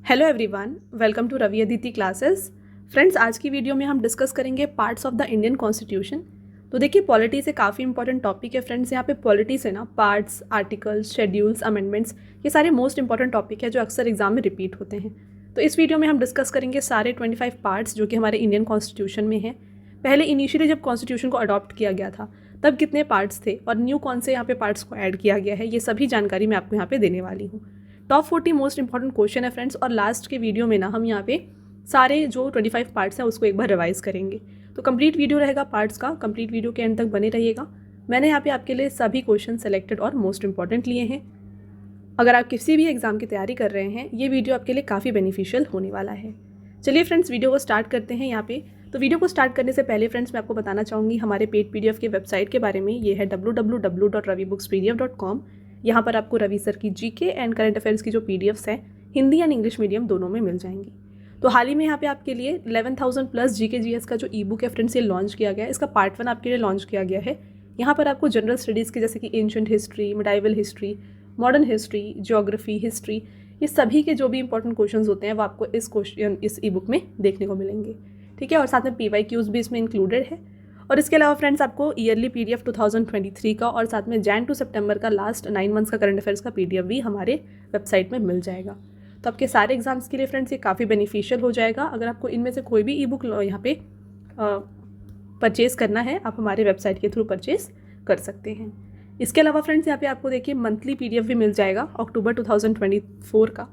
Hello everyone, welcome to Ravi Aditi classes. Friends, आज की video में हम डिस्कस करेंगे parts of the Indian constitution. तो देखिए, पॉलिटी से काफ़ी इंपॉर्टेंट टॉपिक है फ्रेंड्स। यहाँ पे पॉलिटी से ना पार्ट्स, आर्टिकल्स, शेड्यूल्स, अमेंडमेंट्स, ये सारे मोस्ट इंपॉर्टेंट टॉपिक है जो अक्सर एग्जाम में रिपीट होते हैं। तो इस वीडियो में हम डिस्कस करेंगे सारे 25 पार्ट्स जो कि हमारे इंडियन कॉन्स्टिट्यूशन में हैं। पहले इनिशियली जब कॉन्स्टिट्यूशन को अडॉप्ट किया गया था तब कितने पार्ट्स थे और न्यू कौन से यहाँ पे पार्ट्स को ऐड किया गया है, ये सभी जानकारी मैं आपको यहाँ पे देने वाली हूँ। टॉप 40 मोस्ट इंपॉर्टेंट क्वेश्चन है फ्रेंड्स, और लास्ट के वीडियो में ना हम यहाँ पे सारे जो 25 पार्ट्स हैं उसको एक बार रिवाइज करेंगे। तो कंप्लीट वीडियो रहेगा पार्ट्स का, कंप्लीट वीडियो के एंड तक बने रहिएगा। मैंने यहाँ पे आपके लिए सभी क्वेश्चन सेलेक्टेड और मोस्ट इंपॉर्टेंट लिए हैं। अगर आप किसी भी एग्जाम की तैयारी कर रहे हैं, ये वीडियो आपके लिए काफ़ी बेनिफिशियल होने वाला है। चलिए फ्रेंड्स, वीडियो को स्टार्ट करते हैं यहाँ पे। तो वीडियो को स्टार्ट करने से पहले फ्रेंड्स मैं आपको बताना चाहूँगी हमारे पेड PDF के वेबसाइट के बारे में। ये है www.ravibookspdf.com। यहाँ पर आपको रवि सर की GK एंड करंट अफेयर्स की जो PDFs हैं, हिंदी एंड इंग्लिश मीडियम दोनों में मिल जाएंगी। तो हाल ही में यहाँ पे आपके लिए 11,000 प्लस GK GS का जो ई-बुक है फ्रेंड्स, ये लॉन्च किया गया है। इसका पार्ट 1 आपके लिए लॉन्च किया गया है। यहाँ पर आपको जनरल स्टडीज़ के जैसे कि ancient history, medieval history, modern history, geography, history, ये सभी के जो भी इंपॉर्टेंट क्वेश्चंस होते हैं वो आपको इस ई-बुक में देखने को मिलेंगे। ठीक है, और साथ में PYQs भी इसमें इंक्लूडेड है। और इसके अलावा फ्रेंड्स आपको ईयरली PDF 2023 का और साथ में जैन टू सितंबर का लास्ट 9 मंथ्स का करंट अफेयर्स का PDF भी हमारे वेबसाइट में मिल जाएगा। तो आपके सारे एग्जाम्स के लिए फ्रेंड्स ये काफ़ी बेनिफिशियल हो जाएगा। अगर आपको इनमें से कोई भी ई-बुक यहाँ पे परचेज़ करना है, आप हमारे वेबसाइट के थ्रू परचेज़ कर सकते हैं। इसके अलावा फ्रेंड्स यहाँ पे आपको देखिए मंथली PDF भी मिल जाएगा अक्टूबर 2024 का।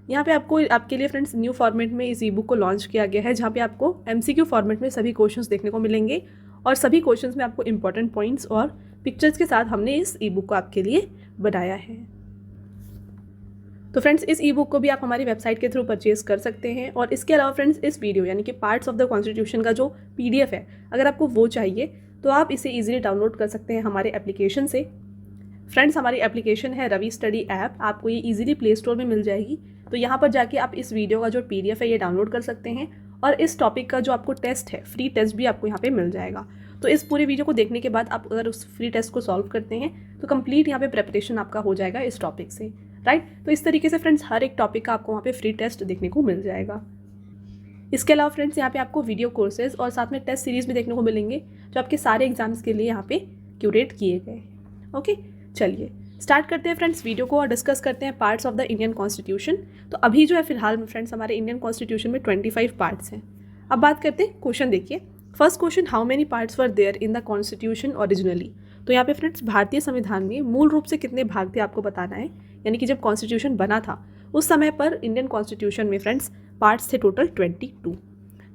यहाँ पे आपको आपके लिए फ्रेंड्स न्यू फॉर्मेट में इस ई-बुक को लॉन्च किया गया है, जहाँ पे आपको MCQ फॉर्मेट में सभी क्वेश्चंस देखने को मिलेंगे और सभी क्वेश्चंस में आपको इंपॉर्टेंट पॉइंट्स और पिक्चर्स के साथ हमने इस ई-बुक को आपके लिए बनाया है। तो फ्रेंड्स, इस ई-बुक को भी आप हमारी वेबसाइट के थ्रू परचेज कर सकते हैं। और इसके अलावा फ्रेंड्स इस वीडियो यानी कि पार्ट्स ऑफ द कॉन्स्टिट्यूशन का जो PDF है, अगर आपको वो चाहिए तो आप इसे ईजिली डाउनलोड कर सकते हैं हमारे एप्लीकेशन से। फ्रेंड्स, हमारी एप्लीकेशन है रवि स्टडी ऐप, आपको ये इजीली प्ले स्टोर में मिल जाएगी। तो यहाँ पर जाके आप इस वीडियो का जो PDF है ये डाउनलोड कर सकते हैं और इस टॉपिक का जो आपको टेस्ट है, फ्री टेस्ट भी आपको यहाँ पे मिल जाएगा। तो इस पूरे वीडियो को देखने के बाद आप अगर उस फ्री टेस्ट को सॉल्व करते हैं तो कंप्लीट यहाँ पे प्रेपरेशन आपका हो जाएगा इस टॉपिक से, राइट। तो इस तरीके से फ्रेंड्स हर एक टॉपिक का आपको वहाँ पे फ्री टेस्ट देखने को मिल जाएगा। इसके अलावा फ्रेंड्स यहाँ पे आपको वीडियो कोर्सेज और साथ में टेस्ट सीरीज भी देखने को मिलेंगे जो आपके सारे एग्जाम्स के लिए यहाँ पे क्यूरेट किए गए। ओके, चलिए स्टार्ट करते हैं फ्रेंड्स वीडियो को और डिस्कस करते हैं parts of the Indian constitution. तो अभी जो है फिलहाल में फ्रेंड्स हमारे इंडियन कॉन्स्टिट्यूशन में 25 पार्ट्स हैं। अब बात करते हैं क्वेश्चन, देखिए first question, how many parts were there in the constitution originally. तो यहाँ पे फ्रेंड्स भारतीय संविधान में मूल रूप से कितने भाग थे आपको बताना है। यानी कि जब कॉन्स्टिट्यूशन बना था उस समय पर इंडियन कॉन्स्टिट्यूशन में फ्रेंड्स पार्ट्स थे टोटल 22।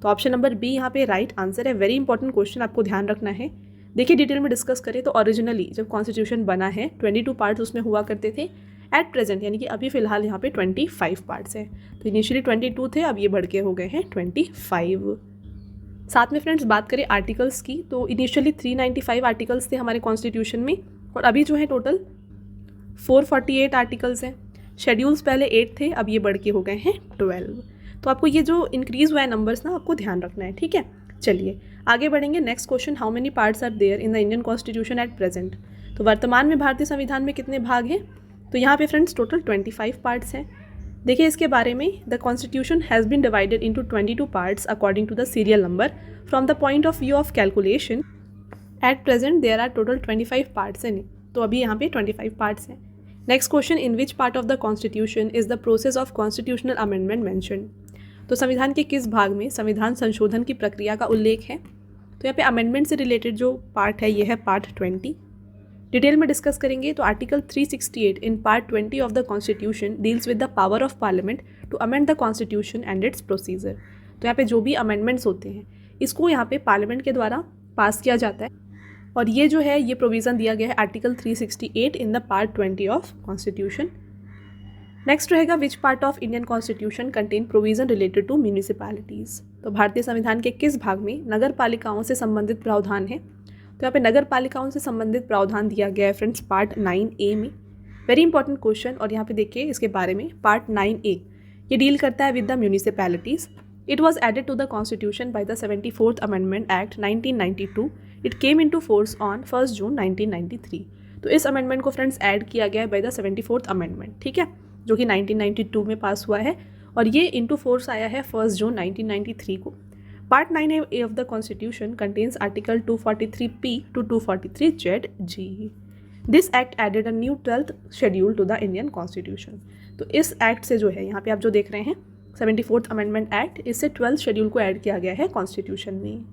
तो ऑप्शन नंबर बी यहाँ पे राइट आंसर है। वेरी इंपॉर्टेंट क्वेश्चन, आपको ध्यान रखना है। देखिए डिटेल में डिस्कस करें तो ओरिजिनली जब कॉन्स्टिट्यूशन बना है 22 पार्ट्स उसमें हुआ करते थे। एट प्रेजेंट यानी कि अभी फिलहाल यहाँ पे 25 पार्ट्स हैं। तो इनिशियली 22 थे, अब ये बढ़ के हो गए हैं 25। साथ में फ्रेंड्स बात करें आर्टिकल्स की तो इनिशियली 395 आर्टिकल्स थे हमारे कॉन्स्टिट्यूशन में और अभी जो है टोटल 448 आर्टिकल्स हैं। शेड्यूल्स पहले 8 थे, अब ये बढ़ के हो गए हैं 12। तो आपको ये जो इंक्रीज़ हुआ है नंबर्स ना, आपको ध्यान रखना है, ठीक है। चलिए आगे बढ़ेंगे। Next question, how many parts are there in the Indian constitution at present. तो वर्तमान में भारतीय संविधान में कितने भाग हैं। तो यहाँ पे फ्रेंड्स टोटल 25 पार्ट्स हैं। देखिए इसके बारे में, the constitution has been divided into 22 parts according to the serial number from the point of view of calculation. At present there are total 25 parts हैं। तो अभी यहाँ पे 25 पार्ट्स हैं। Next question, in which part of the constitution is the process of constitutional amendment mentioned. तो संविधान के किस भाग में संविधान संशोधन की प्रक्रिया का उल्लेख है। तो यहाँ पे अमेंडमेंट से रिलेटेड जो पार्ट है ये है पार्ट 20। डिटेल में डिस्कस करेंगे तो article 368 in part 20 of the constitution deals with the power of parliament to amend the constitution and its procedure. तो यहाँ पे जो भी अमेंडमेंट्स होते हैं इसको यहाँ पे पार्लियामेंट के द्वारा पास किया जाता है और ये जो है ये प्रोविज़न दिया गया है article 368 in the part 20 of constitution. Next रहेगा, which part of Indian constitution contain provision related to municipalities. तो भारतीय संविधान के किस भाग में नगर पालिकाओं से संबंधित प्रावधान है। तो यहाँ पे नगर पालिकाओं से संबंधित प्रावधान दिया गया है फ्रेंड्स पार्ट 9A में। वेरी इंपॉर्टेंट क्वेश्चन, और यहाँ पे देखिए इसके बारे में पार्ट 9A ये डील करता है with the municipalities. It was added to the constitution by the 74th amendment act 1992। It came into force on 1 June 1993। तो इस अमेंडमेंट को फ्रेंड्स ऐड किया गया है बाय द 74th अमेंडमेंट, ठीक है, जो कि 1992 में पास हुआ है और ये इनटू फोर्स आया है 1 जून 1993 को। Part 9A of the constitution contains article 243P to 243ZG। This act added a new 12th schedule to the Indian constitution. तो इस एक्ट से जो है यहाँ पे आप जो देख रहे हैं 74th अमेंडमेंट एक्ट, इससे 12th शेड्यूल को ऐड किया गया है कॉन्स्टिट्यूशन में।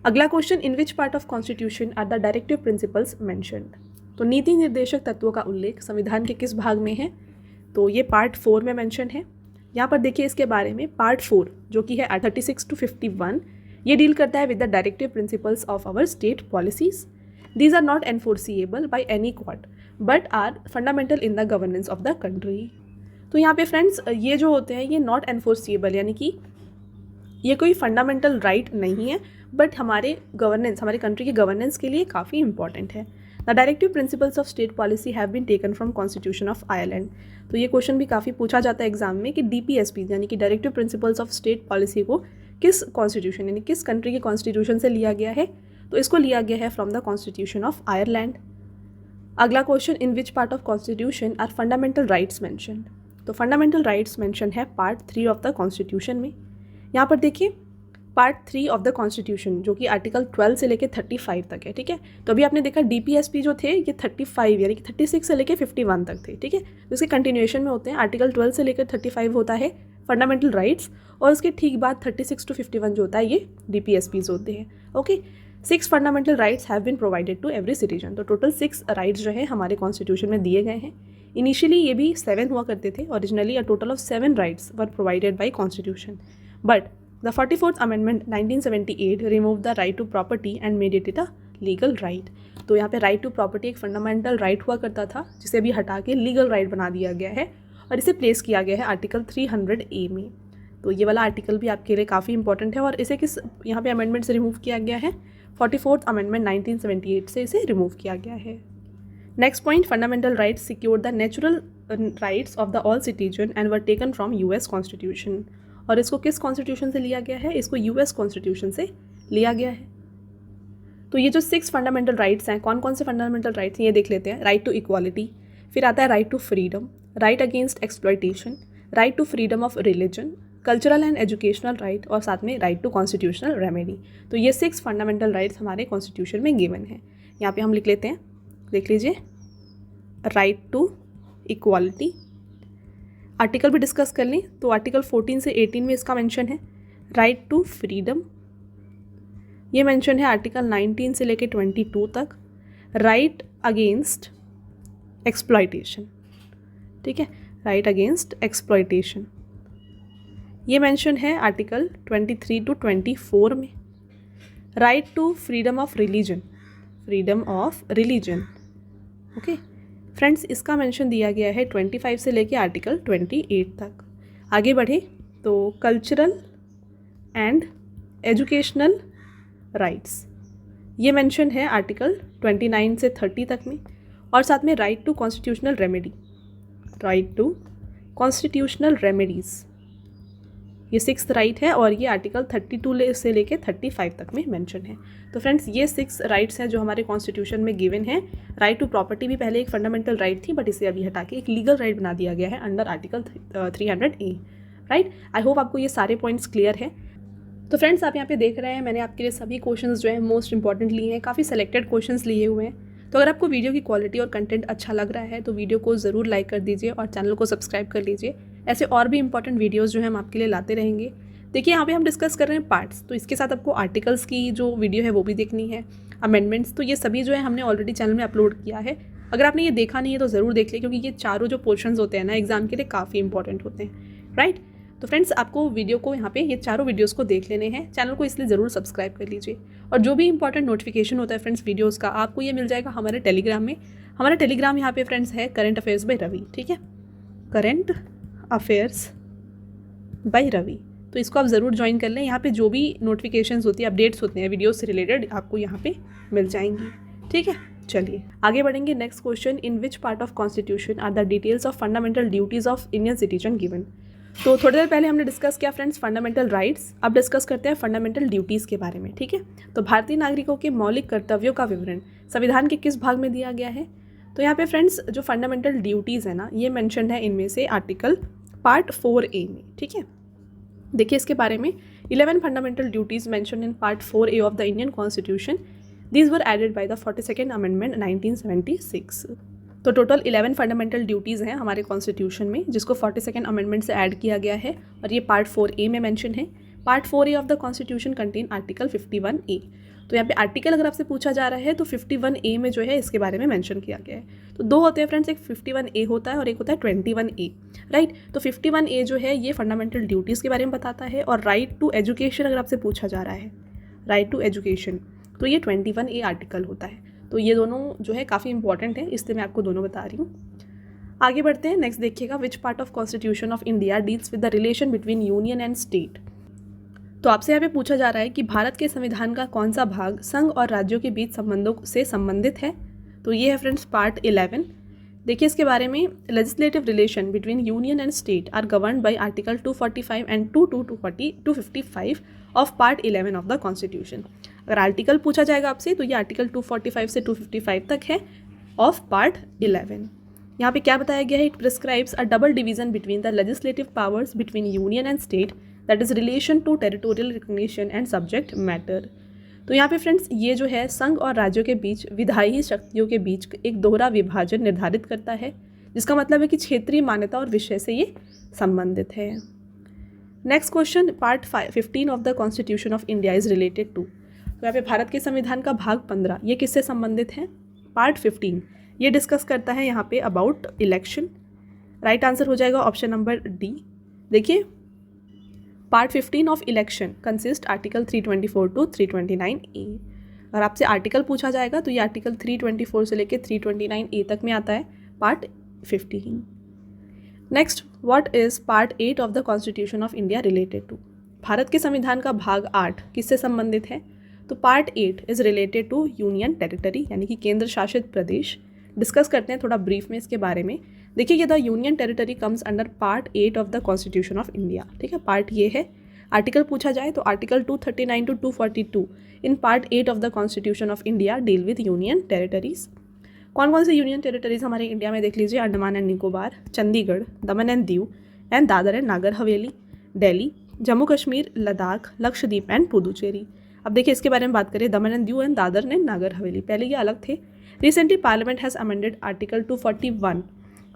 अगला question, in which part of constitution are the directive principles mentioned. तो नीति निर्देशक तत्वों का उल्लेख संविधान के किस भाग में है, तो ये पार्ट 4 में मेंशन है। यहाँ पर देखिए इसके बारे में, पार्ट 4 जो कि है 36 to 51, ये डील करता है with the directive principles of our state policies. These are not enforceable by any court but are fundamental in the governance of the country. तो यहाँ पे फ्रेंड्स ये जो होते हैं ये नॉट एनफोर्सिएबल, यानी कि ये कोई फंडामेंटल राइट नहीं है, बट हमारे गवर्नेंस, हमारे कंट्री की गवर्नेंस के लिए काफ़ी इंपॉर्टेंट है। The directive principles of state policy have been taken from constitution of Ireland. तो ये क्वेश्चन भी काफ़ी पूछा जाता है एग्जाम में कि DPSP यानी कि directive principles of state policy को किस कॉन्स्टिट्यूशन यानी किस कंट्री के कॉन्स्टिट्यूशन से लिया गया है, तो इसको लिया गया है from the constitution of Ireland. अगला question, in which part of constitution are fundamental rights mentioned. तो फंडामेंटल राइट्स मेंशन है पार्ट 3 ऑफ द कॉन्स्टिट्यूशन में। यहाँ पर देखिए पार्ट 3 ऑफ द कॉन्स्टिट्यूशन जो कि आर्टिकल 12 से लेके 35 तक है, ठीक है। तो अभी आपने देखा DPSP जो थे ये 35 यानी कि 36 से लेके 51 तक थे, ठीक है। तो इसके कंटिन्यूएशन में होते हैं, आर्टिकल 12 से लेकर 35 होता है फंडामेंटल राइट्स, और उसके ठीक बाद 36 to 51 जो होता है ये DPSPs होते हैं। Okay, 6 fundamental rights have been provided to every citizen. तो टोटल 6 राइट्स जो है हमारे कॉन्स्टिट्यूशन में दिए गए हैं। इनिशियली ये भी 7 हुआ करते थे, originally a total of 7 rights were provided by constitution, but the 44th amendment 1978 remove the right to property and made it a legal right. तो यहाँ पे राइट टू प्रॉपर्टी एक फंडामेंटल राइट हुआ करता था, जिसे अभी हटा के लीगल राइट बना दिया गया है और इसे प्लेस किया गया है आर्टिकल 300A में। तो ये वाला आर्टिकल भी आपके लिए काफ़ी इंपॉर्टेंट है, और इसे किस यहाँ पे अमेंडमेंट से रिमूव किया गया है, 44th अमेंडमेंट 1978 से इसे रिमूव किया गया है। Next point, fundamental rights secure the natural rights of the all citizen and were taken from US constitution. और इसको किस कॉन्स्टिट्यूशन से लिया गया है, इसको US कॉन्स्टिट्यूशन से लिया गया है। तो ये जो 6 फंडामेंटल राइट्स हैं, कौन कौन से फंडामेंटल राइट्स हैं ये देख लेते हैं। राइट टू इक्वालिटी, फिर आता है right to freedom, right against exploitation, right to freedom of religion, cultural and educational right, और साथ में राइट टू कॉन्स्टिट्यूशनल रेमेडी। तो ये 6 फंडामेंटल राइट्स हमारे कॉन्स्टिट्यूशन में गिवन है। यहाँ पे हम लिख लेते हैं, देख लीजिए, राइट टू इक्वालिटी, आर्टिकल भी डिस्कस कर लें तो आर्टिकल 14 से 18 में इसका मेंशन है। राइट टू फ्रीडम, ये मेंशन है आर्टिकल 19 से लेके 22 तक। राइट अगेंस्ट एक्सप्लॉयटेशन, ठीक है, राइट अगेंस्ट एक्सप्लॉयटेशन, ये मेंशन है आर्टिकल 23 to 24 में। Right to freedom of religion, freedom of religion, okay friends, इसका मेंशन दिया गया है 25 से लेके आर्टिकल 28 तक। आगे बढ़े तो कल्चरल एंड एजुकेशनल राइट्स, ये मेंशन है आर्टिकल 29 से 30 तक में, और साथ में right to constitutional remedy, right to constitutional remedies, ये 6th राइट है, और ये आर्टिकल 32 से लेके 35 तक में मेंशन है। तो फ्रेंड्स ये 6 राइट्स हैं जो हमारे कॉन्स्टिट्यूशन में गिवन है। राइट टू प्रॉपर्टी भी पहले एक फंडामेंटल राइट थी, बट इसे अभी हटा के एक लीगल राइट बना दिया गया है under article 300A, right. I hope आपको ये सारे पॉइंट्स क्लियर है। तो फ्रेंड्स आप यहाँ पे देख रहे हैं मैंने आपके लिए सभी क्वेश्चंस जो है मोस्ट इंपॉर्टेंट लिए हैं, काफ़ी सेलेक्टेड क्वेश्चंस लिए हुए हैं। तो अगर आपको वीडियो की क्वालिटी और कंटेंट अच्छा लग रहा है तो वीडियो को ज़रूर लाइक कर दीजिए और चैनल को सब्सक्राइब कर लीजिए। ऐसे और भी इंपॉर्टेंट वीडियोस जो है हम आपके लिए लाते रहेंगे। देखिए यहाँ पे हम डिस्कस कर रहे हैं पार्ट्स, तो इसके साथ आपको आर्टिकल्स की जो वीडियो है वो भी देखनी है, अमेंडमेंट्स, तो ये सभी जो है हमने ऑलरेडी चैनल में अपलोड किया है। अगर आपने ये देखा नहीं है तो ज़रूर देख लें, क्योंकि ये चारों जो पोर्शंस होते हैं ना एग्जाम के लिए काफ़ी इंपॉर्टेंट होते हैं, राइट। तो फ्रेंड्स आपको वीडियो को यहाँ पे ये चारों वीडियोस को देख लेने हैं, चैनल को इसलिए ज़रूर सब्सक्राइब कर लीजिए। और जो भी इंपॉर्टेंट नोटिफिकेशन होता है फ्रेंड्स वीडियोस का, आपको ये मिल जाएगा हमारे टेलीग्राम में। हमारा टेलीग्राम यहाँ पे फ्रेंड्स है करंट अफेयर्स बाय रवि, ठीक है, करंट अफेयर्स बाय रवि। तो इसको आप ज़रूर ज्वाइन कर लें। यहाँ पे जो भी नोटिफिकेशंस होती है, अपडेट्स होते हैं वीडियो से रिलेटेड, आपको यहाँ पे मिल जाएंगी, ठीक है। चलिए आगे बढ़ेंगे। Next question, in which part of constitution are the details of fundamental duties of Indian citizen given. तो थोड़ी देर पहले हमने डिस्कस किया फ्रेंड्स फंडामेंटल राइट्स, अब डिस्कस करते हैं फंडामेंटल ड्यूटीज़ के बारे में, ठीक है। तो भारतीय नागरिकों के मौलिक कर्तव्यों का विवरण संविधान के किस भाग में दिया गया है। तो यहाँ पे फ्रेंड्स जो फंडामेंटल ड्यूटीज़ है ना, ये मेंशन है इनमें से आर्टिकल पार्ट 4A में, ठीक है। देखिए इसके बारे में 11 fundamental duties mention in part 4A of the Indian constitution, these were added by the 42nd amendment 1976। तो टोटल 11 फंडामेंटल ड्यूटीज़ हैं हमारे कॉन्स्टिट्यूशन में, जिसको 42nd अमेंडमेंट से ऐड किया गया है, और ये पार्ट 4A में मेंशन है। Part 4A of the constitution contain article 51A। तो यहाँ पे आर्टिकल अगर आपसे पूछा जा रहा है तो 51A में जो है इसके बारे में मेंशन किया गया है। तो दो होते हैं फ्रेंड्स, एक 51A होता है और एक होता है 21A, राइट। तो 51A जो है ये फंडामेंटल ड्यूटीज़ के बारे में बताता है, और राइट टू एजुकेशन अगर आपसे पूछा जा रहा है, राइट टू एजुकेशन, तो ये 21A आर्टिकल होता है। तो ये दोनों जो है काफ़ी इंपॉर्टेंट है, इसलिए मैं आपको दोनों बता रही हूँ। आगे बढ़ते हैं, नेक्स्ट देखिएगा, विच part of constitution of India deals with the relation between union and state. तो आपसे यहाँ पे पूछा जा रहा है कि भारत के संविधान का कौन सा भाग संघ और राज्यों के बीच संबंधों से संबंधित है। तो ये है फ्रेंड्स पार्ट 11। देखिए इसके बारे में, legislative relation between union and state are governed by article 245 and 255 of part 11 of the constitution. अगर आर्टिकल पूछा जाएगा आपसे तो ये आर्टिकल 245 से 255 तक है ऑफ पार्ट 11। यहाँ पे क्या बताया गया है, it prescribes a double division between the legislative powers between union and state, that is relation to territorial recognition and subject matter. तो यहाँ पे फ्रेंड्स ये जो है संघ और राज्यों के बीच विधायी शक्तियों के बीच एक दोहरा विभाजन निर्धारित करता है, जिसका मतलब है कि क्षेत्रीय मान्यता और विषय से ये संबंधित है। Next question, part 15 of the constitution of India is related to. तो यहाँ पे भारत के संविधान का भाग 15 ये किससे संबंधित है? पार्ट 15 ये डिस्कस करता है यहाँ पे अबाउट इलेक्शन। राइट आंसर हो जाएगा ऑप्शन नंबर डी। देखिए part 15 of election consist article 324 to 329A। अगर आपसे आर्टिकल पूछा जाएगा तो ये आर्टिकल 324 से लेकर 329A तक में आता है part 15। Next, what is part 8 of the constitution of India related to. भारत के संविधान का भाग 8 किससे संबंधित है? तो part 8 is related to union territory, यानी कि केंद्र शासित प्रदेश। डिस्कस करते हैं थोड़ा ब्रीफ में इसके बारे में। देखिए ये the union territory comes under part 8 of the constitution of India, ठीक है। पार्ट ये है, आर्टिकल पूछा जाए तो article 239 to 242 in part 8 of the constitution of India deal with union territories. कौन कौन से यूनियन टेरिटरीज हमारे इंडिया में देख लीजिए, Andaman and Nicobar, Chandigarh, Daman and Diu and Dadar and Nagar Haveli, Delhi, Jammu Kashmir, Ladakh, Lakshadweep and Puducherry. अब देखिए इसके बारे में बात करें, दमन and Diu and Dadar and Nagar Haveli, पहले ये अलग थे। Recently parliament has amended article 241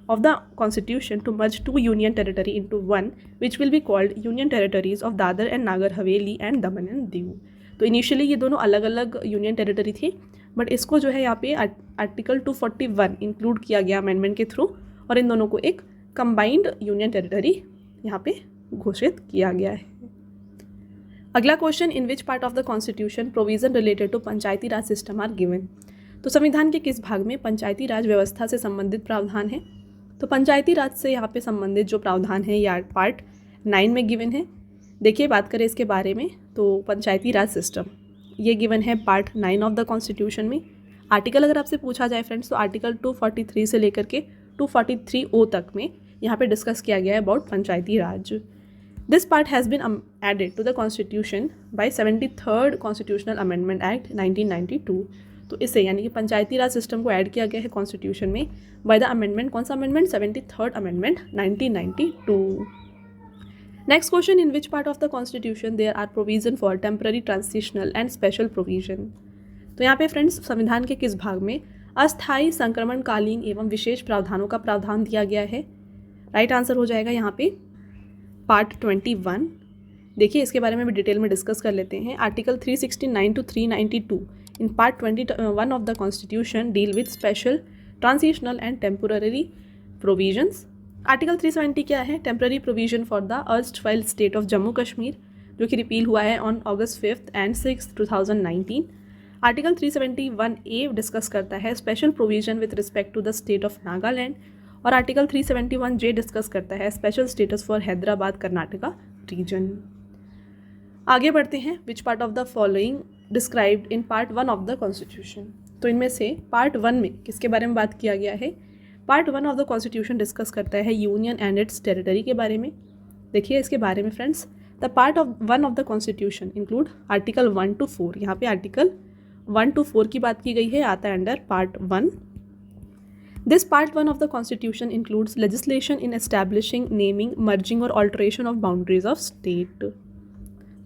of the constitution to merge two union territory into one, which will be called union territories of Dadar and Nagar Haveli and Daman and Diu। तो initially ये दोनों अलग अलग union territory थी, but इसको जो है यहाँ पे आर्टिकल 241 इंक्लूड किया गया अमेंडमेंट के थ्रू, और इन दोनों को एक कंबाइंड यूनियन टेरिटरी यहाँ पे घोषित किया गया है। अगला question, in which part of the constitution provision related to panchayati raj system are given. तो संविधान के किस भाग में पंचायती राज व्यवस्था से संबंधित प्रावधान है? तो पंचायती राज से यहाँ पे संबंधित जो प्रावधान है ये पार्ट 9 में गिवन है। देखिए बात करें इसके बारे में, तो पंचायती राज सिस्टम ये गिवन है पार्ट 9 ऑफ द कॉन्स्टिट्यूशन में। आर्टिकल अगर आपसे पूछा जाए फ्रेंड्स तो आर्टिकल 243 से लेकर के 243O तक में यहाँ पे डिस्कस किया गया है about panchayati raj. This part has been added to the constitution by 73rd constitutional amendment act 1992। तो इससे यानी कि पंचायती राज सिस्टम को ऐड किया गया है कॉन्स्टिट्यूशन में बाय द अमेंडमेंट, कौन सा अमेंडमेंट? 73rd amendment 1992। Next question, in which part of the constitution there are provision for temporary, transitional and special provision. तो यहाँ पे फ्रेंड्स संविधान के किस भाग में अस्थायी, संक्रमणकालीन एवं विशेष प्रावधानों का प्रावधान दिया गया है? राइट आंसर हो जाएगा यहाँ पे पार्ट 21। देखिए इसके बारे में भी डिटेल में डिस्कस कर लेते हैं। Article 369 to 392 in part 21 of the constitution deal with special, transitional and temporary provisions। Article 370 क्या है? Temporary provision for the erstwhile state of Jammu Kashmir, जो कि रिपील हुआ है on August 5th and 6th 2019। Article 371A discuss करता है special provision with respect to the state of Nagaland, और article 371J discuss करता है special status for Hyderabad Karnataka region. आगे बढ़ते हैं, which part of the following described in part 1 of the constitution. तो इनमें से पार्ट 1 में किसके बारे में बात किया गया है? Part 1 of the constitution discuss करता है यूनियन एंड इट्स टेरिटरी के बारे में। देखिए इसके बारे में friends, the part of 1 of the constitution include article 1 to 4। यहाँ पे आर्टिकल 1 to 4 की बात की गई है, आता है under part 1। This part 1 of the constitution includes legislation in establishing, naming, merging और alteration of boundaries of state.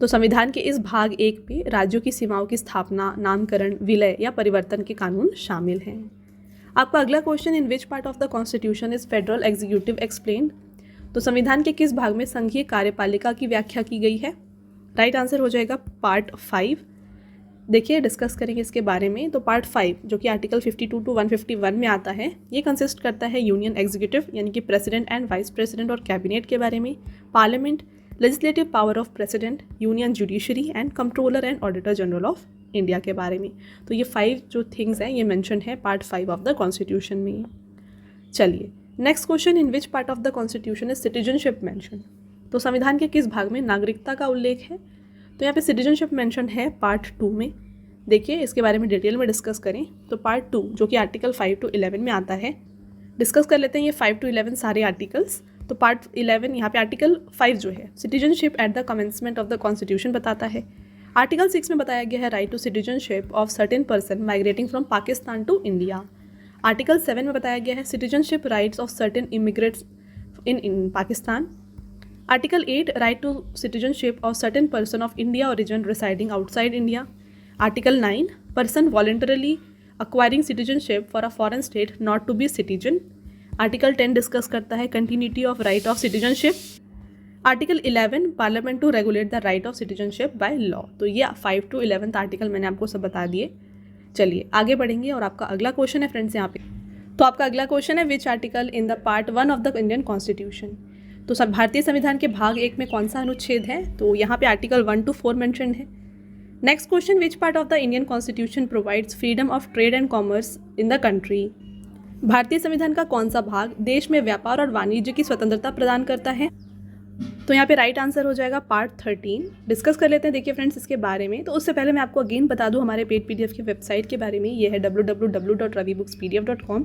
तो संविधान के इस भाग 1 में राज्यों की सीमाओं की स्थापना, नामकरण, विलय या परिवर्तन के कानून शामिल हैं। आपका अगला question, in which part of the constitution is federal executive explained. तो संविधान के किस भाग में संघीय कार्यपालिका की व्याख्या की गई है। राइट आंसर हो जाएगा पार्ट 5। देखिए डिस्कस करेंगे इसके बारे में। तो पार्ट 5 जो कि आर्टिकल 52 टू 151 में आता है, ये कंसिस्ट करता है यूनियन एग्जीक्यूटिव यानी कि प्रेसिडेंट एंड वाइस प्रेसिडेंट और कैबिनेट के बारे में, parliament, legislative power of president, union judiciary and controller and auditor general of India के बारे में। तो ये 5 जो थिंग्स हैं ये मेंशन है पार्ट 5 ऑफ द कॉन्स्टिट्यूशन में। चलिए next question, in which part of the constitution is citizenship mention. तो संविधान के किस भाग में नागरिकता का उल्लेख है। तो यहाँ पे सिटीजनशिप मेंशन है पार्ट 2 में। देखिए इसके बारे में डिटेल में डिस्कस करें तो पार्ट 2 जो कि आर्टिकल 5 टू 11 में आता है, डिस्कस कर लेते हैं ये 5 टू 11 सारे आर्टिकल्स। तो पार्ट 11 यहाँ पे आर्टिकल 5 जो है citizenship at the commencement of the constitution बताता है। आर्टिकल 6 में बताया गया है right to citizenship of certain person migrating from Pakistan to India. Article 7 में बताया गया है citizenship rights of certain immigrants in Pakistan. Article 8 right to citizenship of certain person of India origin residing outside India. Article 9 person voluntarily acquiring citizenship for a foreign state not to be citizen। Article 10 discuss करता है continuity of right of citizenship. Article 11 parliament to regulate the right of citizenship by law. तो ये 5 to 11 article मैंने आपको सब बता दिए। चलिए आगे बढ़ेंगे और आपका अगला क्वेश्चन है फ्रेंड्स यहाँ पे। तो आपका अगला क्वेश्चन है which article in the part 1 of the Indian constitution. तो सब भारतीय संविधान के भाग 1 में कौन सा अनुच्छेद है। तो यहाँ पे आर्टिकल 1 to 4 मेंशन है। Next question, which part of the Indian constitution provides freedom of trade and commerce in the country. भारतीय संविधान का कौन सा भाग देश में व्यापार और वाणिज्य की स्वतंत्रता प्रदान करता है। तो यहाँ पे राइट आंसर हो जाएगा पार्ट 13। डिस्कस कर लेते हैं देखिए फ्रेंड्स इसके बारे में। तो उससे पहले मैं आपको अगेन बता दूँ हमारे पेड PDF की वेबसाइट के बारे में। ये है www.ravibookspdf.com।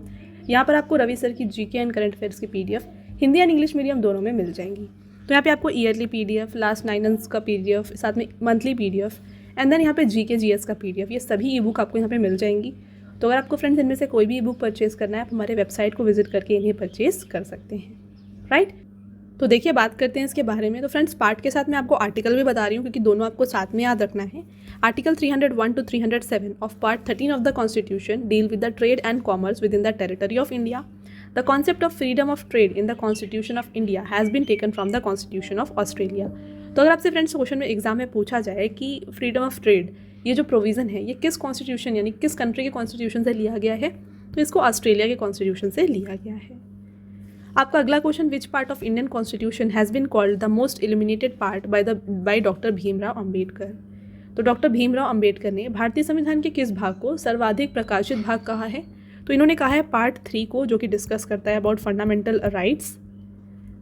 यहाँ पर आपको रवि सर की GK एंड करंट अफेयर्स की PDF Hindi and English medium दोनों में मिल जाएंगी। तो यहाँ पे आपको ईयरली PDF, लास्ट 9 मंथ्स का PDF, साथ में मंथली PDF एंड देन यहाँ पे GK GS का PDF, ये सभी ई बुक आपको यहाँ पे मिल जाएंगी। तो अगर आपको फ्रेंड्स इनमें से कोई भी ई बुक परचेज़ करना है आप हमारे वेबसाइट को विजिट करके इन्हें परचेज़ कर सकते हैं। राइट, तो देखिए बात करते हैं इसके बारे में। तो फ्रेंड्स पार्ट के साथ मैं आपको आर्टिकल भी बता रही हूँ क्योंकि दोनों आपको साथ में याद रखना है। Article 301 to 307 of part 13 of the constitution deal with the trade and commerce with in the territory of India. The concept of freedom of trade in the constitution of India has been taken from the constitution of Australia. तो अगर आपसे friends question में exam में पूछा जाए कि freedom of trade ये जो प्रोविज़न है ये किस कॉन्स्टिट्यूशन यानी किस कंट्री के कॉन्स्टिट्यूशन से लिया गया है, तो इसको ऑस्ट्रेलिया के कॉन्स्टिट्यूशन से लिया गया है। आपका अगला question, which part of Indian constitution has been called the most eliminated part by doctor Bhimrao Ambedkar. तो डॉक्टर भीमराव अम्बेडकर ने भारतीय संविधान के किस भाग को सर्वाधिक प्रकाशित भाग कहा है। तो इन्होंने कहा है पार्ट 3 को, जो कि डिस्कस करता है अबाउट फंडामेंटल राइट्स।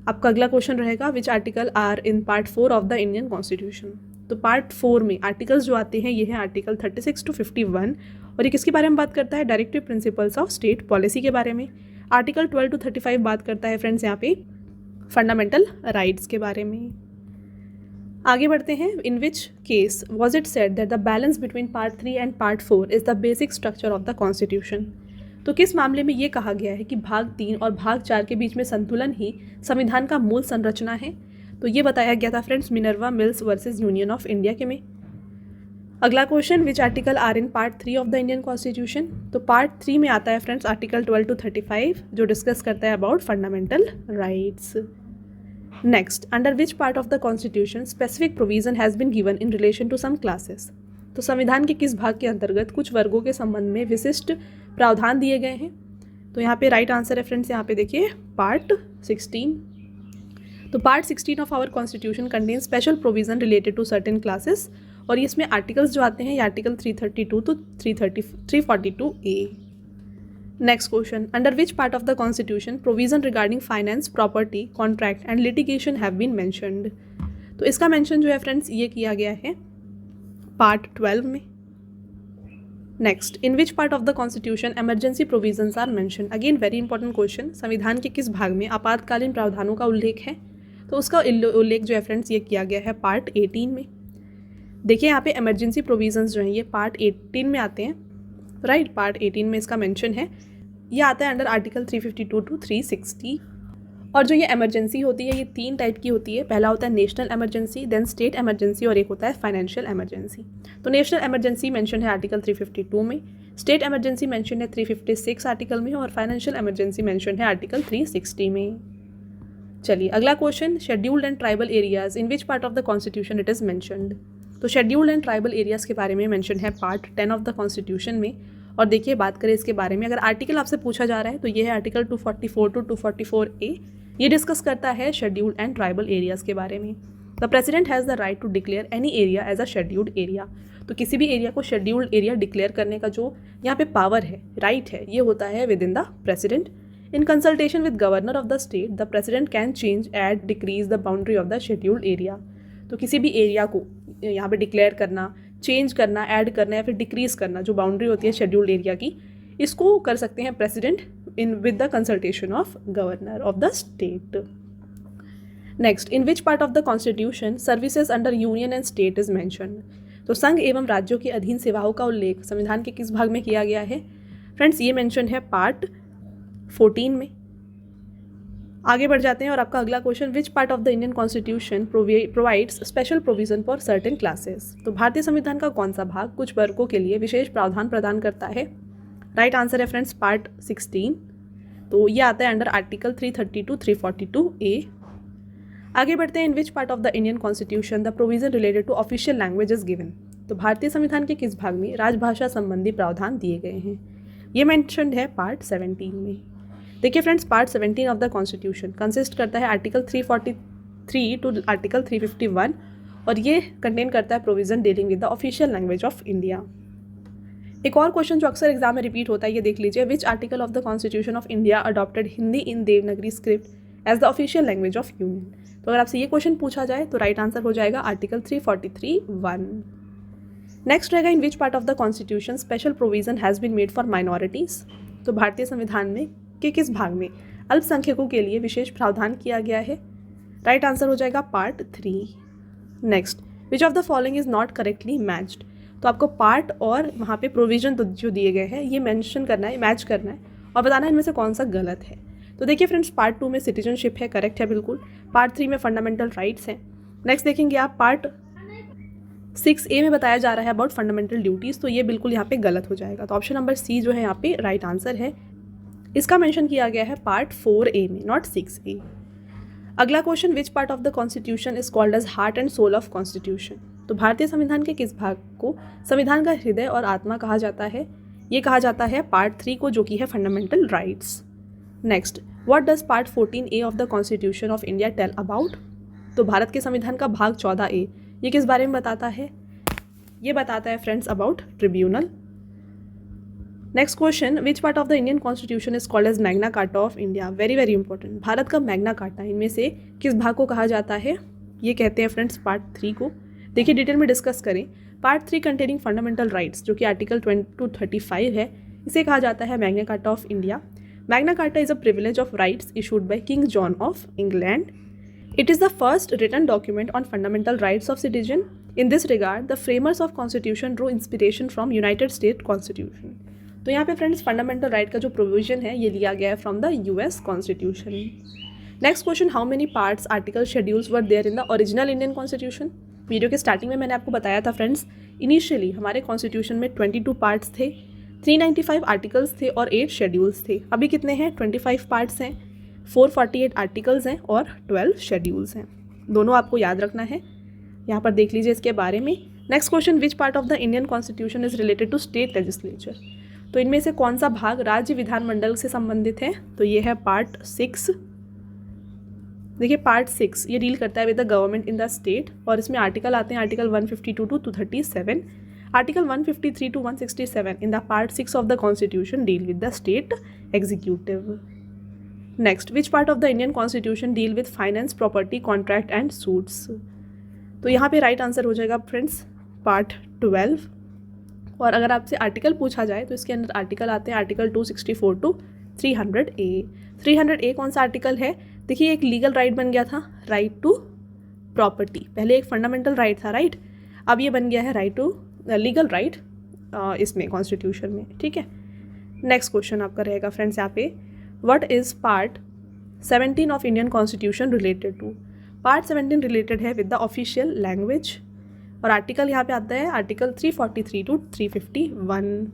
आपका अगला क्वेश्चन रहेगा which article are in part 4 of the Indian constitution. तो पार्ट 4 में आर्टिकल्स जो आते हैं ये हैं आर्टिकल 36 to 51 और ये किसके बारे में बात करता है, directive principles of state policy के बारे में। आर्टिकल 12 to 35 बात करता है फ्रेंड्स यहाँ पे फंडामेंटल राइट्स के बारे में। आगे बढ़ते हैं, in which case was it said that the balance between part 3 and part 4 is the basic structure of the constitution. तो किस मामले में ये कहा गया है कि भाग 3 और भाग 4 के बीच में संतुलन ही संविधान का मूल संरचना है। तो ये बताया गया था friends Minerva Mills versus union of India के में। अगला question, which article are in part 3 of the Indian constitution. तो पार्ट 3 में आता है फ्रेंड्स आर्टिकल 12 to 35 जो डिस्कस करता है about fundamental rights. Next, under which part of the constitution specific provision has been given in relation to some classes. तो संविधान के किस भाग के अंतर्गत कुछ वर्गों के संबंध में विशिष्ट प्रावधान दिए गए हैं। तो यहाँ पे राइट आंसर है फ्रेंड्स, यहाँ पे देखिए पार्ट 16। तो part 16 of our constitution contain special provision related to certain classes और इसमें आर्टिकल्स जो आते हैं ये article 332 to 342A। Next question, under which part of the constitution provision regarding finance, property, contract and litigation have been mentioned. तो इसका mention जो है फ्रेंड्स ये किया गया है पार्ट 12 में। Next, in which part of the constitution emergency provisions are mention. Again very important question, संविधान के किस भाग में आपातकालीन प्रावधानों का उल्लेख है। तो उसका उल्लेख जो है फ्रेंड्स ये किया गया है पार्ट 18 में। देखिए यहाँ पे इमरजेंसी प्रोविजंस जो हैं ये पार्ट 18 में आते हैं। राइट, पार्ट 18 में इसका मेंशन है। ये आता है अंडर आर्टिकल 352 टू 360। और जो ये इमरजेंसी होती है ये 3 टाइप की होती है। पहला होता है national emergency, then state emergency और एक होता है फाइनेंशियल इमरजेंसी। तो नेशनल इमरजेंसी मेंशन है आर्टिकल 352 में, स्टेट इमरजेंसी मेंशन है 356 आर्टिकल में और फाइनेंशियल इमरजेंसी मेंशन है आर्टिकल 360 में। चलिए अगला question, scheduled and tribal areas in which part of the constitution it is mentioned. तो शेड्यूल्ड एंड ट्राइबल एरियाज़ के बारे में मेंशन है पार्ट 10 ऑफ द कॉन्स्टिट्यूशन में। और देखिए बात करें इसके बारे में, अगर आर्टिकल आपसे पूछा जा रहा है तो ये है आर्टिकल 244 टू 244A। ये डिस्कस करता है शेड्यूल्ड एंड ट्राइबल एरियाज़ के बारे में। The president has the right to declare any area as a scheduled area. तो किसी भी एरिया को शेड्यूल्ड एरिया डिक्लेयर करने का जो यहाँ पे पावर है, राइट है, ये होता है with in the president. In consultation with governor of the state the president can change add decrease the boundary of the scheduled area. तो किसी भी एरिया को यहाँ पे डिक्लेयर करना, चेंज करना, ऐड करना या फिर डिक्रीज करना, जो बाउंड्री होती है शेड्यूल्ड एरिया की, इसको कर सकते हैं president in with the consultation of governor of the state. Next, in which part of the constitution services under union and state is mentioned. तो संघ एवं राज्यों के अधीन सेवाओं का उल्लेख संविधान के किस भाग में किया गया है। फ्रेंड्स ये मेंशन है पार्ट 14 में। आगे बढ़ जाते हैं और आपका अगला question, which part of the Indian constitution provides special provision for certain classes. तो भारतीय संविधान का कौन सा भाग कुछ वर्गों के लिए विशेष प्रावधान प्रदान करता है। राइट आंसर है फ्रेंड्स पार्ट 16। तो ये आता है अंडर आर्टिकल 330 टू 342A। आगे बढ़ते हैं, in which part of the Indian constitution the provision related to official language is given. तो भारतीय संविधान के किस भाग में राजभाषा संबंधी प्रावधान दिए गए हैं। ये मेंशन्ड है पार्ट 17 में। देखिए friends, part 17 of the constitution consist करता है आर्टिकल 343 टू आर्टिकल 351 और ये कंटेन करता है provision dealing with the official language of India. एक और क्वेश्चन जो अक्सर एग्जाम में रिपीट होता है, ये देख लीजिए, which article of the constitution of India adopted Hindi in Devanagari script as the official language of union. तो अगर आपसे ये क्वेश्चन पूछा जाए तो राइट आंसर हो जाएगा आर्टिकल 343(1). नेक्स्ट रहेगा, in which part of the constitution special provision has been made for minorities. तो भारतीय संविधान में के किस भाग में अल्पसंख्यकों के लिए विशेष प्रावधान किया गया है। राइट आंसर हो जाएगा part 3। Next, which of the following is not correctly matched. तो आपको पार्ट और वहाँ पे प्रोविजन तो जो दिए गए हैं ये मेंशन करना है, मैच करना है और बताना है इनमें से कौन सा गलत है। तो देखिए फ्रेंड्स, पार्ट 2 में सिटीजनशिप है, करेक्ट है बिल्कुल। पार्ट 3 में फंडामेंटल राइट्स हैं। नेक्स्ट देखेंगे आप, पार्ट 6A में बताया जा रहा है अबाउट फंडामेंटल ड्यूटीज़, तो ये बिल्कुल यहाँ पे गलत हो जाएगा। तो ऑप्शन नंबर सी जो है यहाँ पे राइट आंसर है। इसका मेंशन किया गया है पार्ट 4A में, नॉट 6A। अगला question, which part of the constitution is called as heart and soul of constitution. तो भारतीय संविधान के किस भाग को संविधान का हृदय और आत्मा कहा जाता है। ये कहा जाता है पार्ट 3 को, जो कि है fundamental rights. Next, what does part 14A of the constitution of India tell about. तो भारत के संविधान का भाग 14A ये किस बारे में बताता है। ये बताता है friends about tribunal. Next question, which part of the Indian constitution is called as Magna Carta of India. Very very important, भारत का मैग्ना कार्टा इनमें से किस भाग को कहा जाता है। ये कहते हैं फ्रेंड्स पार्ट 3 को। देखिए डिटेल में डिस्कस करें, पार्ट 3 कंटेनिंग फंडामेंटल राइट्स जो कि आर्टिकल 20 to 35 है, इसे कहा जाता है Magna Carta of India. Magna carta is a privilege of rights issued by king John of England. It is the first written document on fundamental rights of citizen. In this regard, the framers of constitution drew inspiration from United States Constitution. तो यहाँ पे friends fundamental right का जो provision है ये लिया गया है from the US constitution. Next question, how many parts article schedules were there in the original Indian constitution. Video के स्टार्टिंग में मैंने आपको बताया था फ्रेंड्स, इनिशियली हमारे कॉन्स्टिट्यूशन में 22 पार्ट्स थे, 395 आर्टिकल्स थे और 8 शेड्यूल्स थे। अभी कितने हैं, 25 पार्ट्स हैं, 448 आर्टिकल्स हैं और 12 शेड्यूल्स हैं। दोनों आपको याद रखना है, यहाँ पर देख लीजिए इसके बारे में। Next question, which part of the Indian constitution is related to state legislature. तो इनमें से कौन सा भाग राज्य विधानमंडल से संबंधित है। तो ये है पार्ट 6। देखिए पार्ट 6 ये डील करता है with the government in the state और इसमें आर्टिकल आते हैं article 152 to 237, article 153 to 167 in the part 6 of the constitution deal with the state executive. Next, which part of the Indian constitution deal with finance, property, contract and suits. तो यहाँ पे right answer हो जाएगा friends part 12। और अगर आपसे article पूछा जाए तो इसके अंदर आर्टिकल आते हैं आर्टिकल 264 टू 300A। 300A कौन सा आर्टिकल है। देखिए एक लीगल राइट बन गया था राइट टू प्रॉपर्टी, पहले एक फंडामेंटल राइट था राइट, अब ये बन गया है राइट टू लीगल राइट इसमें कॉन्स्टिट्यूशन में, ठीक है। नेक्स्ट क्वेश्चन आपका रहेगा फ्रेंड्स यहाँ पे, what is part 17 of Indian constitution related to. Part 17 related है विद द ऑफिशियल लैंग्वेज, और आर्टिकल यहाँ पे आता है आर्टिकल 343 टू 351।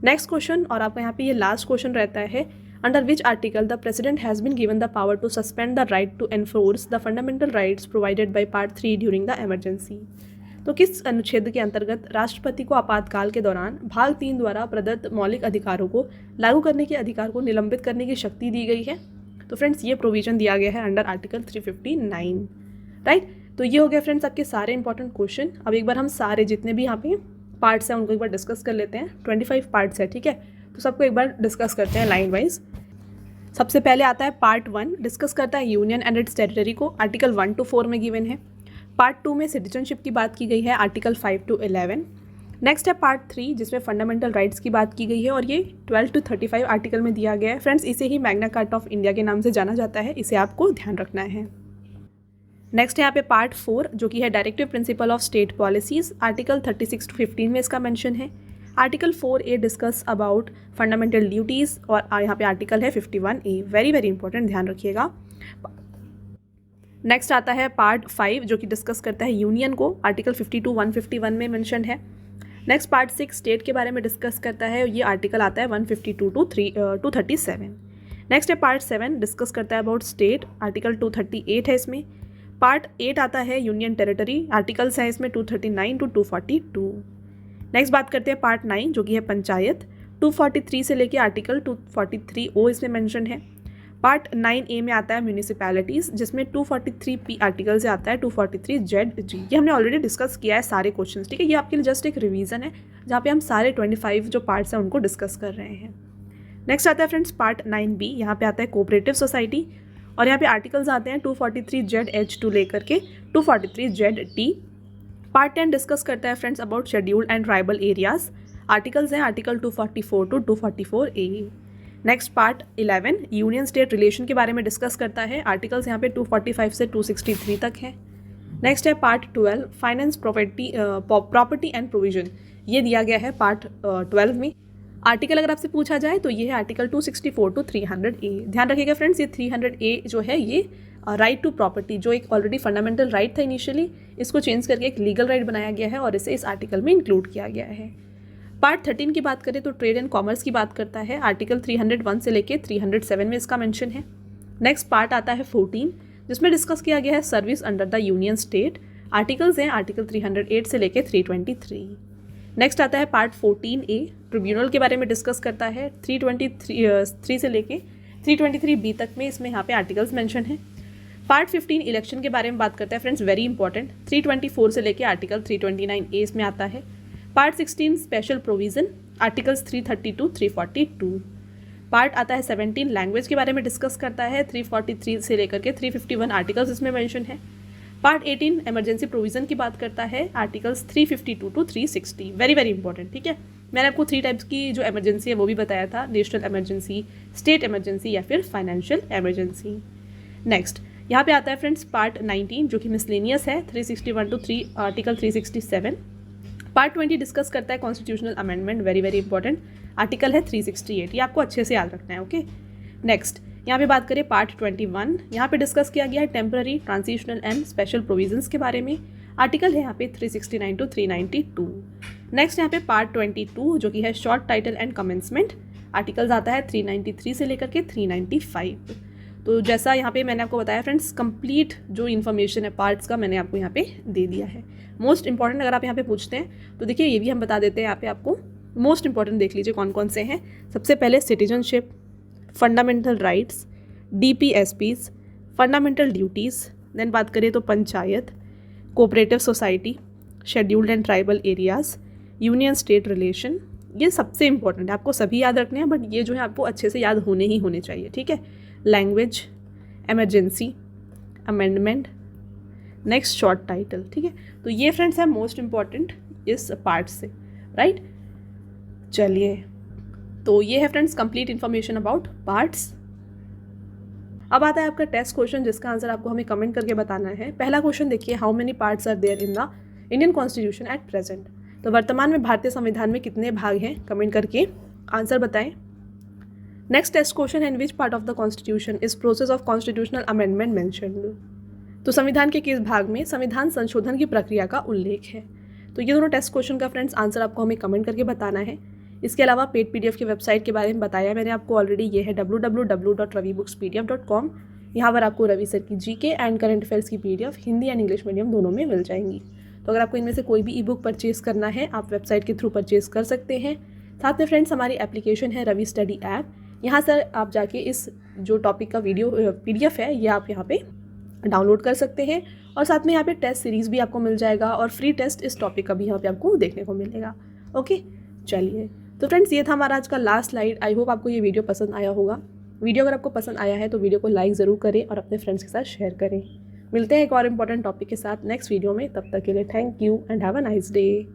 नेक्स्ट क्वेश्चन, और आपका यहाँ पे ये लास्ट क्वेश्चन रहता है, under which article the president has been given the power to suspend the right to enforce the fundamental rights provided by part 3 during the emergency. तो किस अनुच्छेद के अंतर्गत राष्ट्रपति को आपातकाल के दौरान भाग 3 द्वारा प्रदत्त मौलिक अधिकारों को लागू करने के अधिकार को निलंबित करने की शक्ति दी गई है। तो फ्रेंड्स ये प्रोविजन दिया गया है अंडर आर्टिकल 359, राइट। तो ये हो गया फ्रेंड्स आपके सारे इंपॉर्टेंट क्वेश्चन। अब एक बार हम सारे जितने भी यहाँ पे पार्ट्स हैं उनको एक बार डिस्कस कर लेते हैं। 25 पार्ट्स है, ठीक है, तो सबको एक बार डिस्कस करते हैं लाइन वाइज। सबसे पहले आता है पार्ट 1, डिस्कस करता है यूनियन एंड इट्स टेरिटरी को, आर्टिकल 1 to 4 में गिवन है। पार्ट 2 में सिटीजनशिप की बात की गई है, आर्टिकल 5 to 11। नेक्स्ट है पार्ट 3 जिसमें फंडामेंटल राइट्स की बात की गई है, और ये 12 to 35 आर्टिकल में दिया गया है। फ्रेंड्स इसे ही मैग्ना कार्टा ऑफ इंडिया के नाम से जाना जाता है, इसे आपको ध्यान रखना है। नेक्स्ट है यहाँ पे पार्ट 4 जो कि है directive principle of state policies, article 36 to 15 में इसका मेंशन है। Article 4A discuss about fundamental duties, और यहाँ पे आर्टिकल है 51A, वेरी वेरी इंपॉर्टेंट, ध्यान रखिएगा। नेक्स्ट आता है पार्ट 5 जो कि डिस्कस करता है यूनियन को, आर्टिकल 52 151 में मेंशन है। नेक्स्ट पार्ट 6 स्टेट के बारे में डिस्कस करता है, ये आर्टिकल आता है 152 to 237। नेक्स्ट है पार्ट 7 डिस्कस करता है अबाउट स्टेट, आर्टिकल 238 है इसमें। पार्ट 8 आता है यूनियन टेरिटरी, आर्टिकल्स हैं इसमें 239 to 242। नेक्स्ट बात करते हैं पार्ट 9 जो कि है पंचायत, 243 से लेके आर्टिकल 243O इसमें मेंशन है। पार्ट 9A में आता है म्यूनिसिपैलिटीज़, जिसमें 243P आर्टिकल से आता है 243ZG। ये हमने ऑलरेडी डिस्कस किया है सारे क्वेश्चंस, ठीक है, ये आपके लिए जस्ट एक रिवीजन है जहाँ पे हम सारे 25 जो पार्ट्स हैं उनको डिस्कस कर रहे हैं। नेक्स्ट आता है फ्रेंड्स पार्ट 9B, यहाँ पे आता है कोऑपरेटिव सोसाइटी, और यहाँ पे आर्टिकल्स आते हैं 243ZH टू लेकर के 243ZT। पार्ट 10 डिस्कस करता है friends about scheduled and tribal areas, articles हैं article 244 to 244A। Next part 11 union state relation के बारे में डिस्कस करता है, आर्टिकल्स यहाँ पे 245 से 263 तक हैं। नेक्स्ट है part 12 finance property and provision, ये दिया गया है पार्ट 12 में। आर्टिकल अगर आपसे पूछा जाए तो ये है आर्टिकल 264 to 300A। ध्यान रखिएगा फ्रेंड्स, ये 300A जो है ये राइट टू प्रॉपर्टी, जो एक ऑलरेडी फंडामेंटल राइट था इनिशियली, इसको चेंज करके एक लीगल राइट बनाया गया है और इसे इस आर्टिकल में इंक्लूड किया गया है। पार्ट 13 की बात करें तो ट्रेड एंड कॉमर्स की बात करता है, आर्टिकल 301 से लेके 307 में इसका मेंशन है। नेक्स्ट पार्ट आता है 14 जिसमें डिस्कस किया गया है service under the union state, articles हैं आर्टिकल 308 से लेके 323। नेक्स्ट आता है पार्ट 14A ट्रिब्यूनल के बारे में डिस्कस करता है, 323 से लेके 323B तक में इसमें यहाँ पे आर्टिकल्स मेंशन है। पार्ट 15 इलेक्शन के बारे में बात करता है फ्रेंड्स, वेरी इंपॉर्टेंट, 324 से लेके आर्टिकल 329A इसमें आता है। Part 16 special provision, articles 330 to 342। Part आता है 17 लैंग्वेज के बारे में डिस्कस करता है, 343 से लेकर के 351 आर्टिकल्स इसमें मेंशन है। पार्ट 18 इमरजेंसी प्रोविज़न की बात करता है, articles 352 to 360, very very important, ठीक है। मैंने आपको 3 टाइप्स की जो इमरजेंसी है वो भी बताया था, नेशनल इमरजेंसी, स्टेट इमरजेंसी या फिर फाइनेंशियल इमरजेंसी। नेक्स्ट यहाँ पे आता है फ्रेंड्स पार्ट 19 जो कि मिसलेनियस है, 361 to 3 आर्टिकल 367। पार्ट 20 डिस्कस करता है constitutional amendment, very very important, article है 368, ये आपको अच्छे से याद रखना है, ओके। नेक्स्ट यहाँ पे बात करें पार्ट 21, यहाँ पे डिस्कस किया गया है temporary, transitional and special provisions के बारे में, आर्टिकल है यहाँ पे 369 to 392। नेक्स्ट यहाँ पे पार्ट 22 जो कि है short title and commencement, articles आता है 393 से लेकर के 395। तो जैसा यहाँ पे मैंने आपको बताया फ्रेंड्स, कंप्लीट जो इन्फॉर्मेशन है पार्ट्स का मैंने आपको यहाँ पे दे दिया है। मोस्ट इंपॉर्टेंट अगर आप यहाँ पे पूछते हैं तो देखिए ये भी हम बता देते हैं यहाँ पे आपको, मोस्ट इंपॉर्टेंट देख लीजिए कौन कौन से हैं। सबसे पहले citizenship, fundamental rights, DPSPs, fundamental duties, then बात करें तो panchayat, co-operative society, scheduled and tribal areas, union state relation, ये सबसे इंपॉर्टेंट है, आपको सभी याद रखने हैं, बट ये जो है आपको अच्छे से याद होने ही होने चाहिए, ठीक है। Language, emergency, amendment, next short title, ठीक है। तो ये फ्रेंड्स है मोस्ट इंपॉर्टेंट इस पार्ट से, राइट। चलिए, तो ये है friends complete information about parts. अब आता है आपका टेस्ट क्वेश्चन जिसका आंसर आपको हमें कमेंट करके बताना है। पहला क्वेश्चन देखिए, how many parts are there in the Indian constitution at present. तो वर्तमान में भारतीय संविधान में कितने भाग हैं, कमेंट करके आंसर बताएं। नेक्स्ट टेस्ट क्वेश्चन है, in which part of the constitution is process of constitutional amendment mentioned. तो संविधान के किस भाग में संविधान संशोधन की प्रक्रिया का उल्लेख है। तो ये दोनों टेस्ट क्वेश्चन का फ्रेंड्स आंसर आपको हमें कमेंट करके बताना है। इसके अलावा पेड पीडीएफ की वेबसाइट के बारे में बताया मैंने आपको ऑलरेडी, ये है www.ravibookspdf.com। यहाँ पर आपको रवि सर की जीके एंड करंट अफेयर्स की PDF Hindi and English medium दोनों में मिल जाएंगी। तो अगर आपको इनमें से कोई भी ई बुक परचेज करना है आप वेबसाइट के थ्रू परचेज कर सकते हैं। साथ में फ्रेंड्स हमारी एप्लीकेशन है रवि स्टडी ऐप, यहाँ सर आप जाके इस जो टॉपिक का वीडियो पीडीएफ है ये आप यहाँ पे डाउनलोड कर सकते हैं। और साथ में यहाँ पे टेस्ट सीरीज़ भी आपको मिल जाएगा और फ्री टेस्ट इस टॉपिक का भी यहाँ पे आपको देखने को मिलेगा। ओके चलिए, तो फ्रेंड्स ये था हमारा आज का लास्ट स्लाइड। आई होप आपको ये वीडियो पसंद आया होगा। वीडियो अगर आपको पसंद आया है तो वीडियो को लाइक ज़रूर करें और अपने फ्रेंड्स के साथ शेयर करें। मिलते हैं एक और इम्पॉर्टेंट टॉपिक के साथ नेक्स्ट वीडियो में, तब तक के लिए thank you and have a nice day.